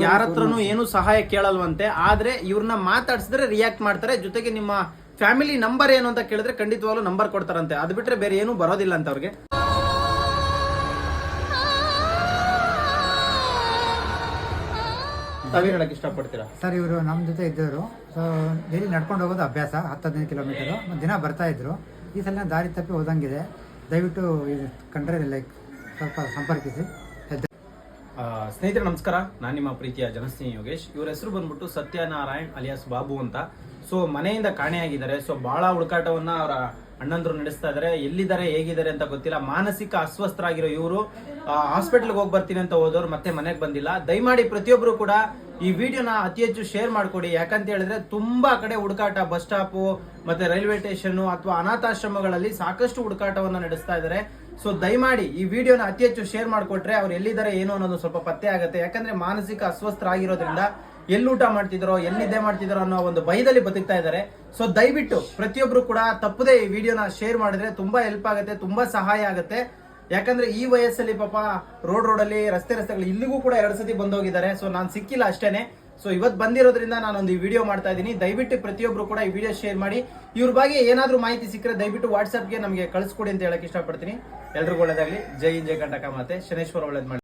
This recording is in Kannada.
ಯಾರ ಹತ್ರನೂ ಏನು ಸಹಾಯ ಕೇಳಲ್ವಂತೆ. ಆದ್ರೆ ಇವ್ರನ್ನ ಮಾತಾಡ್ಸಿದ್ರೆ ರಿಯಾಕ್ಟ್ ಮಾಡ್ತಾರೆ. ಜೊತೆಗೆ ನಿಮ್ಮ ಫ್ಯಾಮಿಲಿ ನಂಬರ್ ಏನು ಅಂತ ಕೇಳಿದ್ರೆ ಖಂಡಿತವಾಗ್ಲೂ ನಂಬರ್ ಕೊಡ್ತಾರಂತೆ. ಅದು ಬಿಟ್ರೆ ಬೇರೆ ಏನು ಬರೋದಿಲ್ಲ ಅಂತ ಅವ್ರಿಗೆ. ತಾವೇನು ಹೇಳಕ್ ಇಷ್ಟಪಡ್ತೀರಾ ಸರ್? ಇವರು ನಮ್ಮ ಜೊತೆ ಇದ್ದವರು. ಸೊ ಡೈಲಿ ನಡ್ಕೊಂಡು ಹೋಗೋದು ಅಭ್ಯಾಸ, 10-15 ಕಿಲೋಮೀಟರು ದಿನ ಬರ್ತಾ ಇದ್ರು. ಈ ಸಲ ದಾರಿ ತಪ್ಪಿ ಹೋದಂಗಿದೆ. ದಯವಿಟ್ಟು ಇದು ಕಂಡ್ರೆ ಲೈಕ್ ಸ್ವಲ್ಪ ಸಂಪರ್ಕಿಸಿ. ಸ್ನೇಹಿತರೆ ನಮಸ್ಕಾರ, ನಾನು ನಿಮ್ಮ ಪ್ರೀತಿಯ ಜನಸ್ನೇಹಿ ಯೋಗೇಶ್. ಇವ್ರ ಹೆಸರು ಬಂದ್ಬಿಟ್ಟು ಸತ್ಯನಾರಾಯಣ್ ಅಲಿಯಾಸ್ ಬಾಬು ಅಂತ. ಸೊ ಮನೆಯಿಂದ ಕಾಣೆಯಾಗಿದ್ದಾರೆ. ಸೊ ಬಹಳ ಹುಡುಕಾಟವನ್ನ ಅವರ ಅಣ್ಣಂದ್ರು ನಡೆಸ್ತಾ ಇದಾರೆ. ಎಲ್ಲಿದ್ದಾರೆ ಹೇಗಿದ್ದಾರೆ ಅಂತ ಗೊತ್ತಿಲ್ಲ. ಮಾನಸಿಕ ಅಸ್ವಸ್ಥರಾಗಿರೋ ಇವರು ಹಾಸ್ಪಿಟಲ್ಗೆ ಹೋಗಿ ಬರ್ತೀನಿ ಅಂತ ಹೋದವ್ರು ಮತ್ತೆ ಮನೆಗೆ ಬಂದಿಲ್ಲ. ದಯಮಾಡಿ ಪ್ರತಿಯೊಬ್ಬರು ಕೂಡ ಈ ವಿಡಿಯೋನ ಅತಿ ಹೆಚ್ಚು ಶೇರ್ ಮಾಡ್ಕೊಡಿ. ಯಾಕಂತ ಹೇಳಿದ್ರೆ ತುಂಬಾ ಕಡೆ ಹುಡುಕಾಟ, ಬಸ್ ಸ್ಟಾಪ್ ಮತ್ತೆ ರೈಲ್ವೆ ಸ್ಟೇಷನ್ ಅಥವಾ ಅನಾಥಾಶ್ರಮಗಳಲ್ಲಿ ಸಾಕಷ್ಟು ಹುಡುಕಾಟವನ್ನ ನಡೆಸ್ತಾ ಇದ್ದಾರೆ. ಸೊ ದಯಮಾಡಿ ಈ ವಿಡಿಯೋನ ಅತಿ ಹೆಚ್ಚು ಶೇರ್ ಮಾಡ್ಕೊಟ್ರೆ ಅವ್ರು ಎಲ್ಲಿದ್ದಾರೆ ಏನು ಅನ್ನೋದು ಸ್ವಲ್ಪ ಪತ್ತೆ ಆಗುತ್ತೆ. ಯಾಕಂದ್ರೆ ಮಾನಸಿಕ ಅಸ್ವಸ್ಥರಾಗಿರೋದ್ರಿಂದ ಎಲ್ಲಿ ಊಟ ಮಾಡ್ತಿದ್ರೋ, ಎಲ್ಲಿ ನಿದ್ದೆ ಮಾಡ್ತಿದ್ರೋ ಅನ್ನೋ ಒಂದು ಭಯದಲ್ಲಿ ಬದುಕ್ತಾ ಇದ್ದಾರೆ. ಸೊ ದಯವಿಟ್ಟು ಪ್ರತಿಯೊಬ್ರು ಕೂಡ ತಪ್ಪದೆ ಈ ವಿಡಿಯೋನ ಶೇರ್ ಮಾಡಿದ್ರೆ ತುಂಬಾ ಹೆಲ್ಪ್ ಆಗುತ್ತೆ, ತುಂಬಾ ಸಹಾಯ ಆಗುತ್ತೆ. ಯಾಕಂದ್ರೆ ಈ ವಯಸ್ಸಲ್ಲಿ ಪಾಪ ರೋಡಲ್ಲಿ ರಸ್ತೆಗಳು ಇಲ್ಲಿಗೂ ಕೂಡ 2 ಸತಿ ಬಂದೋಗಿದ್ದಾರೆ. ಸೊ ನಾನು ಸಿಕ್ಕಿಲ್ಲ ಅಷ್ಟೇನೆ. ಸೊ ಇವತ್ತು ಬಂದಿರೋದ್ರಿಂದ ನಾನೊಂದು ಈ ವಿಡಿಯೋ ಮಾಡ್ತಾ ಇದ್ದೀನಿ. ದಯವಿಟ್ಟು ಪ್ರತಿಯೊಬ್ರು ಕೂಡ ಈ ವಿಡಿಯೋ ಶೇರ್ ಮಾಡಿ. ಇವ್ರ ಬಗ್ಗೆ ಏನಾದ್ರೂ ಮಾಹಿತಿ ಸಿಕ್ಕರೆ ದಯವಿಟ್ಟು ವಾಟ್ಸ್ಆಪ್ಗೆ ನಮಗೆ ಕಳಿಸ್ಕೊಡಿ ಅಂತ ಹೇಳಕ್ ಇಷ್ಟಪಡ್ತೀನಿ. ಎಲ್ರಿಗೂ ಒಳ್ಳೇದಾಗ್ಲಿ. ಜೈ ಹಿಂದ್, ಜೈ ಕರ್ನಾಟಕ ಮಾತೆ. ಶನೇಶ್ವರ ಒಳ್ಳೇದ್ ಮಾಡಿ.